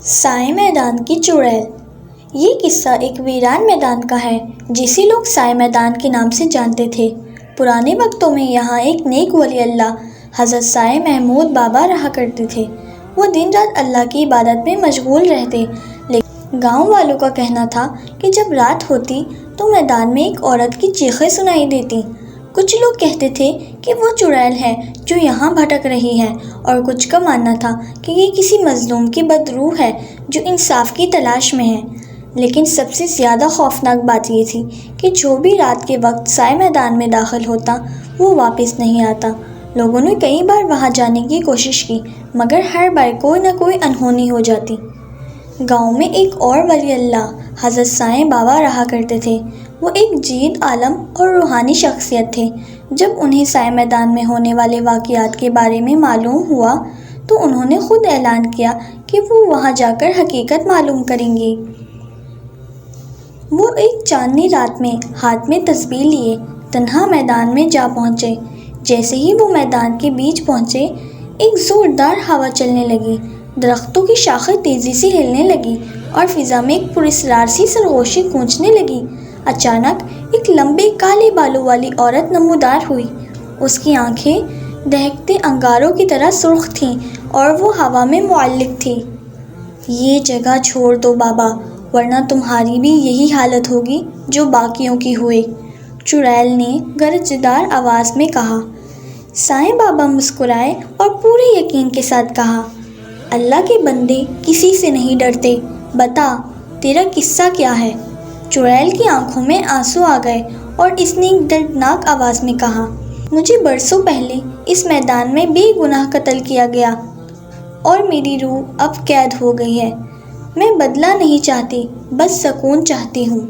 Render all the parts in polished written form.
سائے میدان کی چڑیل۔ یہ قصہ ایک ویران میدان کا ہے جسے لوگ سائے میدان کے نام سے جانتے تھے۔ پرانے وقتوں میں یہاں ایک نیک ولی اللہ حضرت سائے محمود بابا رہا کرتے تھے۔ وہ دن رات اللہ کی عبادت میں مشغول رہتے، لیکن گاؤں والوں کا کہنا تھا کہ جب رات ہوتی تو میدان میں ایک عورت کی چیخیں سنائی دیتی۔ کچھ لوگ کہتے تھے کہ وہ چڑیل ہے جو یہاں بھٹک رہی ہے، اور کچھ کا ماننا تھا کہ یہ کسی مظلوم کی بدروح ہے جو انصاف کی تلاش میں ہے۔ لیکن سب سے زیادہ خوفناک بات یہ تھی کہ جو بھی رات کے وقت سائے میدان میں داخل ہوتا وہ واپس نہیں آتا۔ لوگوں نے کئی بار وہاں جانے کی کوشش کی، مگر ہر بار کوئی نہ کوئی انہونی ہو جاتی۔ گاؤں میں ایک اور ولی اللہ حضرت سائے بابا رہا کرتے تھے۔ وہ ایک جید عالم اور روحانی شخصیت تھے۔ جب انہیں سائے میدان میں ہونے والے واقعات کے بارے میں معلوم ہوا تو انہوں نے خود اعلان کیا کہ وہ وہاں جا کر حقیقت معلوم کریں گے۔ وہ ایک چاندنی رات میں ہاتھ میں تسبیح لیے تنہا میدان میں جا پہنچے۔ جیسے ہی وہ میدان کے بیچ پہنچے، ایک زوردار ہوا چلنے لگی، درختوں کی شاخیں تیزی سے ہلنے لگی اور فضا میں ایک پراسرار سی سرگوشی گونجنے لگی۔ اچانک ایک لمبے کالے بالوں والی عورت نمودار ہوئی۔ اس کی آنکھیں دہکتے انگاروں کی طرح سرخ تھیں اور وہ ہوا میں معلق تھی۔ یہ جگہ چھوڑ دو بابا، ورنہ تمہاری بھی یہی حالت ہوگی جو باقیوں کی ہوئی، چڑیل نے گرجدار آواز میں کہا۔ سائے بابا مسکرائے اور پورے یقین کے ساتھ کہا، اللہ کے بندے کسی سے نہیں ڈرتے، بتا تیرا قصہ کیا ہے؟ چڑیل کی آنکھوں میں آنسو آ گئے اور اس نے ایک دردناک آواز میں کہا، مجھے برسوں پہلے اس میدان میں بے گناہ قتل کیا گیا اور میری روح اب قید ہو گئی ہے۔ میں بدلہ نہیں چاہتی، بس سکون چاہتی ہوں۔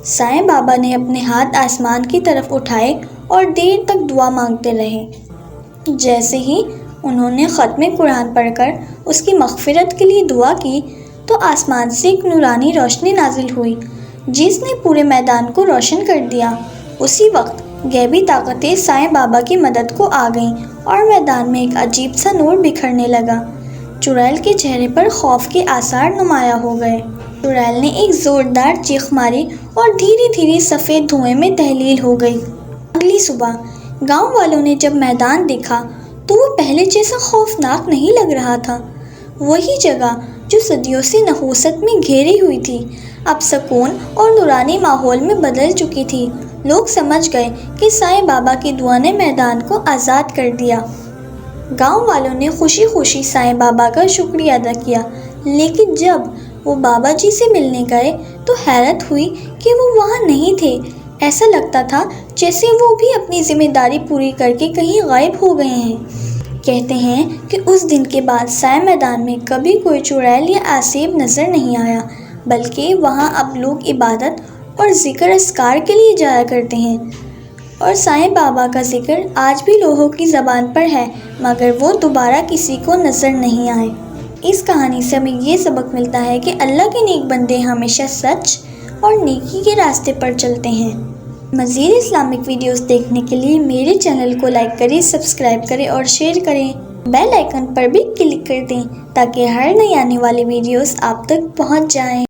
سائے بابا نے اپنے ہاتھ آسمان کی طرف اٹھائے اور دیر تک دعا مانگتے رہے۔ جیسے ہی انہوں نے ختم قرآن پڑھ کر اس کی مغفرت کے لیے دعا کی تو آسمان سے ایک نورانی روشنی نازل ہوئی جس نے پورے میدان کو روشن کر دیا۔ اسی وقت غیبی طاقتیں سائے بابا کی مدد کو آ گئیں اور میدان میں ایک عجیب سا نور بکھرنے لگا۔ چڑیل کے چہرے پر خوف کے آثار نمایاں ہو گئے۔ چڑیل نے ایک زوردار چیخ ماری اور دھیرے دھیرے سفید دھوئیں میں تحلیل ہو گئی۔ اگلی صبح گاؤں والوں نے جب میدان دیکھا تو وہ پہلے جیسا خوفناک نہیں لگ رہا تھا۔ وہی جگہ جو صدیوں سے نحوست میں گھیری ہوئی تھی اب سکون اور نورانی ماحول میں بدل چکی تھی۔ لوگ سمجھ گئے کہ سائے بابا کی دعا نے میدان کو آزاد کر دیا۔ گاؤں والوں نے خوشی خوشی سائے بابا کا شکریہ ادا کیا، لیکن جب وہ بابا جی سے ملنے گئے تو حیرت ہوئی کہ وہ وہاں نہیں تھے۔ ایسا لگتا تھا جیسے وہ بھی اپنی ذمہ داری پوری کر کے کہیں غائب ہو گئے ہیں۔ کہتے ہیں کہ اس دن کے بعد سائے میدان میں کبھی کوئی چڑیل یا آسیب نظر نہیں آیا، بلکہ وہاں اب لوگ عبادت اور ذکر اذکار کے لیے جایا کرتے ہیں، اور سائے بابا کا ذکر آج بھی لوگوں کی زبان پر ہے، مگر وہ دوبارہ کسی کو نظر نہیں آئے۔ اس کہانی سے ہمیں یہ سبق ملتا ہے کہ اللہ کے نیک بندے ہمیشہ سچ اور نیکی کے راستے پر چلتے ہیں۔ مزید اسلامک ویڈیوز دیکھنے کے لیے میرے چینل کو لائک کریں، سبسکرائب کریں اور شیئر کریں۔ بیل آئیکن پر بھی کلک کر دیں تاکہ ہر نئی آنے والی ویڈیوز آپ تک پہنچ جائیں۔